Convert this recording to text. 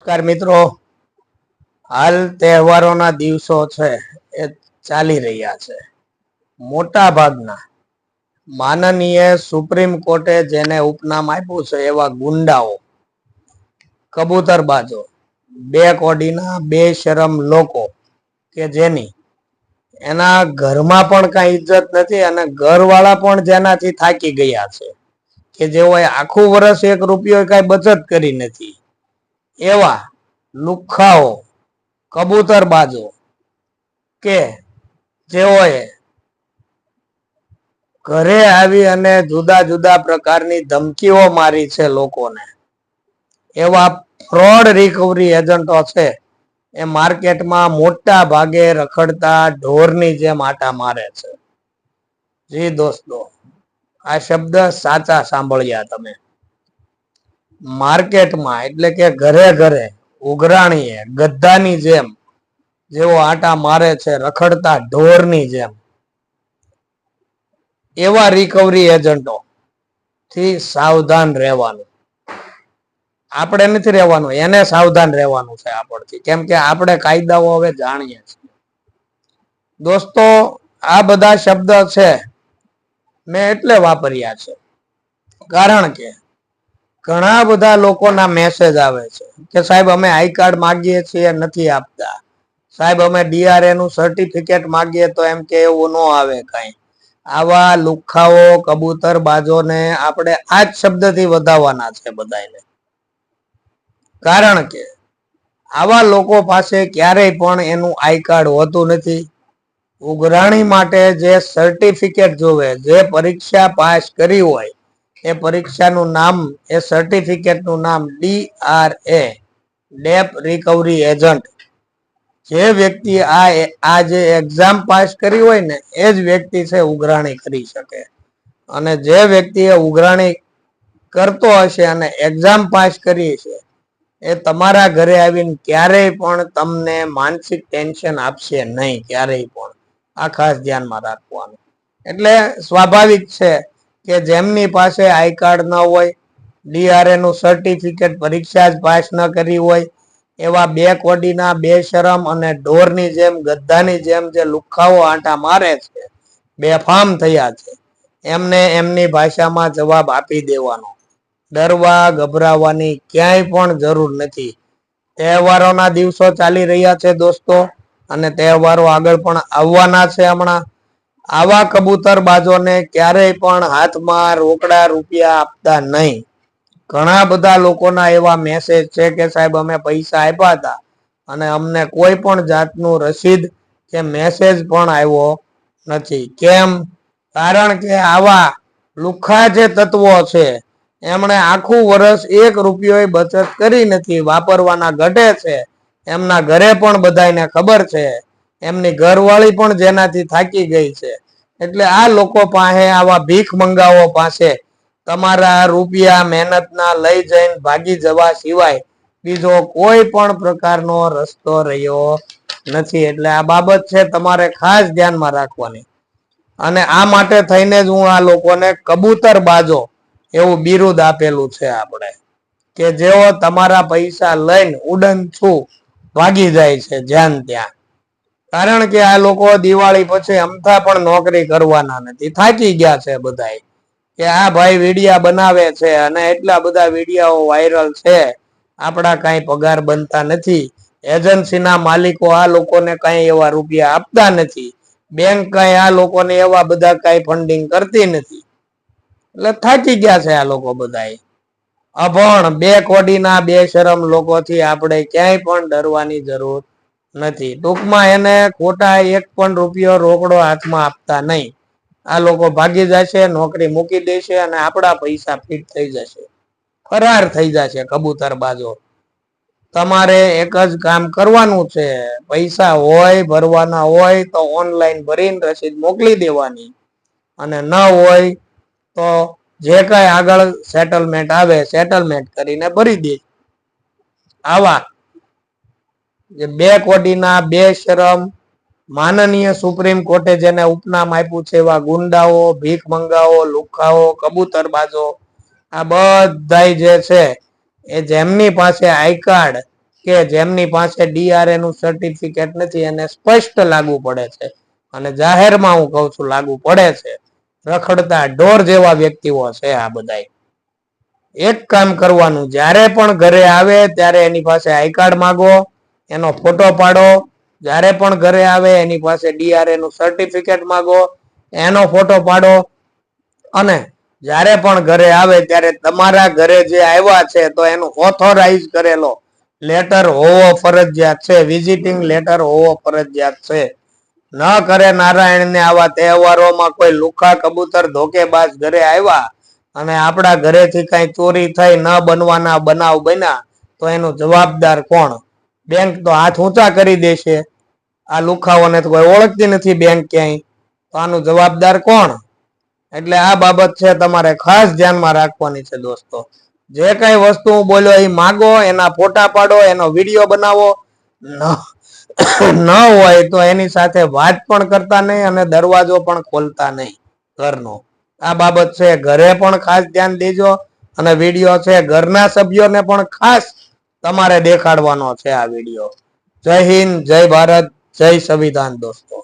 નમસ્કાર મિત્રો, હાલ તહેવારોના દિવસો છે એ ચાલી રહ્યા છે. મોટા ભાગના માનનીય સુપ્રીમ કોર્ટે જેને ઉપનામ આપ્યું છે એવા ગુંડાઓ, કબૂતરબાજો, બે કોડીના બે શરમ લોકો કે જેની એના ઘરમાં પણ કઈ ઇજ્જત નથી અને ઘરવાળા પણ જેનાથી થાકી ગયા છે કે જેઓ આખું વર્ષ એક રૂપિયો કઈ બચત કરી નથી, એવા લુખ્ખાઓ, કબૂતરબાજો કે જેઓએ ઘરે આવી અને જુદા જુદા પ્રકારની ધમકીઓ મારી છે લોકોને, એવા ફ્રોડ રિકવરી એજન્ટો છે એ માર્કેટમાં મોટા ભાગે રખડતા ઢોરની જેમ આટા મારે છે. જી દોસ્તો, આ શબ્દ સાચા સાંભળ્યા તમે. માર્કેટમાં એટલે કે ઘરે ઘરે ઉઘરાણીએ ગધાની જેમ જેવો આટા મારે છે, રખડતા ઢોરની જેમ, એવા રિકવરી એજન્ટો થી સાવધાન રહેવાનું. આપણે નથી રહેવાનું, એને સાવધાન રહેવાનું છે આપણથી, કેમ કે આપણે કાયદાઓ હવે જાણીએ છીએ. દોસ્તો, આ બધા શબ્દ છે મેં એટલે વાપર્યા છે કારણ કે ઘણા બધા લોકોના મેસેજ આવે છે કે સાહેબ અમે આઈ કાર્ડ માંગીએ છીએ નથી આપતા, સાહેબ અમે ડીઆરએ નું સર્ટિફિકેટ માંગીએ તો એમ કે એવું ન આવે કઈ. આવા લુખ્ખાઓ, કબૂતર બાજોને આપણે આ જ શબ્દથી વધાવવાના છે બધાને, કારણ કે આવા લોકો પાસે ક્યારેય પણ એનું આઈ કાર્ડ હોતું નથી. ઉઘરાણી માટે જે સર્ટિફિકેટ જોવે, જે પરીક્ષા પાસ કરી હોય એ પરીક્ષાનું નામ, એ સર્ટિફિકેટનું નામ DRA, ડેપ રિકવરી એજન્ટ. જે વ્યક્તિ આ જે એક્ઝામ પાસ કરી હોય ને એ જ વ્યક્તિ છે ઉઘરાણી કરી શકે. અને જે વ્યક્તિએ ઉઘરાણી કરતો હશે અને એક્ઝામ પાસ કરી છે એ તમારા ઘરે આવીને ક્યારેય પણ તમને માનસિક ટેન્શન આપશે નહીં, ક્યારેય પણ. આ ખાસ ધ્યાનમાં રાખવાનું. એટલે સ્વાભાવિક છે કે જેમની પાસે આઈ કાર્ડ ન હોય, ડીઆરએ નું સર્ટિફિકેટ પરીક્ષા જ પાસ ન કરી હોય, એવા બે કોડીના બે શરમ અને ઢોરની જેમ, ગધાની જેમ જે લુખ્ખાઓ આંટા મારે છે, બેફામ થયા છે, એમને એમની ભાષામાં જવાબ આપી દેવાનો. ડરવા ગભરાવાની ક્યાંય પણ જરૂર નથી. તહેવારોના દિવસો ચાલી રહ્યા છે દોસ્તો, અને તહેવારો આગળ પણ આવવાના છે હમણાં. આવા કબૂતર બાજોને ક્યારેય પણ હાથમાં રોકડા રૂપિયા આપતા નહીં. ઘણા બધા લોકોના એવા મેસેજ છે કે સાહેબ અમે પૈસા આપ્યા હતા અને અમને કોઈ પણ જાતનું રસીદ કે મેસેજ પણ આવ્યો નથી. કેમ? કારણ કે આવા લુખ્ખા જે તત્વો છે એમણે આખું વર્ષ એક રૂપિયો બચત કરી નથી, વાપરવાના ઘટે છે. એમના ઘરે પણ બધાને ખબર છે, એમની ઘરવાળી પણ જેનાથી થાકી ગઈ છે. એટલે આ લોકો પાસે, આવા ભીખ મંગાવો પાસે તમારા રૂપિયા મહેનતના લઈ જઈને ભાગી જવા સિવાય બીજો કોઈ પણ પ્રકારનો રસ્તો રહ્યો નથી. એટલે આ બાબત છે તમારે ખાસ ધ્યાનમાં રાખવાની. અને આ માટે થઈને જ હું આ લોકોને કબૂતર બાજો એવું બિરુદ આપેલું છે આપણે, કે જેઓ તમારા પૈસા લઈને ઉડન છું ભાગી જાય છે જ્યાં ત્યાં. કારણ કે આ લોકો દિવાળી પછી અમથા પણ નોકરી કરવાના નથી, થાકી ગયા છે બધાય. કે આ ભાઈ વિડિયા બનાવે છે અને એટલા બધા વિડિયાઓ વાયરલ છે, આપણા કઈ પગાર બનતા નથી, એજન્સીના માલિકો આ લોકોને કઈ એવા રૂપિયા આપતા નથી, બેંક કઈ આ લોકોને એવા બધા કઈ ફંડિંગ કરતી નથી. એટલે થાકી ગયા છે આ લોકો બધાય. અભણ બે કોડીના બે શરમ લોકોથી આપણે ક્યાંય પણ ડરવાની જરૂર નથી. ટૂંકમાં એને ખોટા એક પણ રૂપિયો રોકડો હાથમાં આપતા નહીં. આ લોકો ભાગી જશે, નોકરી મૂકી દેશે અને આપણા પૈસા ફિટ થઈ જશે, ફરાર થઈ જશે કબૂતર બાજો. તમારે એક જ કામ કરવાનું છે, પૈસા હોય ભરવાના હોય તો ઓનલાઈન ભરીને રસીદ મોકલી દેવાની, અને ન હોય તો જે કઈ આગળ સેટલમેન્ટ આવે સેટલમેન્ટ કરીને ભરી દે. આવા જે બે કોડીના બે શરમ માનનીય સુપ્રીમ કોર્ટે જેને ઉપનામ આપ્યું છે એવા ગુંડાઓ, ભીખ મંગાઓ, લુખ્ખાઓ, કબૂતર બાજો, આ બધા જે છે એ જેમની પાસે આઈ કાર્ડ કે જેમની પાસે ડીઆરએ નું સર્ટિફિકેટ નથી એને સ્પષ્ટ લાગુ પડે છે, અને જાહેરમાં હું કહું છું લાગુ પડે છે. રખડતા ઢોર જેવા વ્યક્તિઓ છે આ બધા. એક કામ કરવાનું, જ્યારે પણ ઘરે આવે ત્યારે એની પાસે આઈ કાર્ડ માંગો, એનો ફોટો પાડો. જ્યારે પણ ઘરે આવે એની પાસે ડીઆરએ નું સર્ટિફિકેટ માંગો, એનો ફોટો પાડો. અને જ્યારે પણ ઘરે આવે ત્યારે તમારા ઘરે જે આવ્યા છે તો એનું ઓથોરાઇઝ કરેલો લેટર હોવો ફરજિયાત છે, વિઝિટિંગ લેટર હોવો ફરજિયાત છે. ન કરે નારાયણ ને આવા તહેવારોમાં કોઈ લુખા કબૂતર ધોકેબાજ ઘરે આવ્યા અને આપણા ઘરેથી કઈ ચોરી થઈ ન બનવાના બનાવ બન્યા તો એનું જવાબદાર કોણ? બેંક તો હાથ ઊંચા કરી દેશે. આ લુખાઓને તો કોઈ ઓળખતી નથી બેંક ક્યાંય, તો આનું જવાબદાર કોણ? એટલે આ બાબત છે તમારે ખાસ ધ્યાનમાં રાખવાની છે દોસ્તો. જે કઈ વસ્તુ હું બોલ્યો એ માગો, એના ફોટા પાડો, એનો વિડીયો બનાવો. ન હોય તો એની સાથે વાત પણ કરતા નહીં અને દરવાજો પણ ખોલતા નહીં ઘરનો. આ બાબત છે, ઘરે પણ ખાસ ધ્યાન દેજો. અને વિડીયો છે ઘરના સભ્યોને પણ ખાસ તમારે દેખાડવાનો છે આ વિડીયો. જય હિન્દ, જય ભારત, જય સંવિધાન દોસ્તો.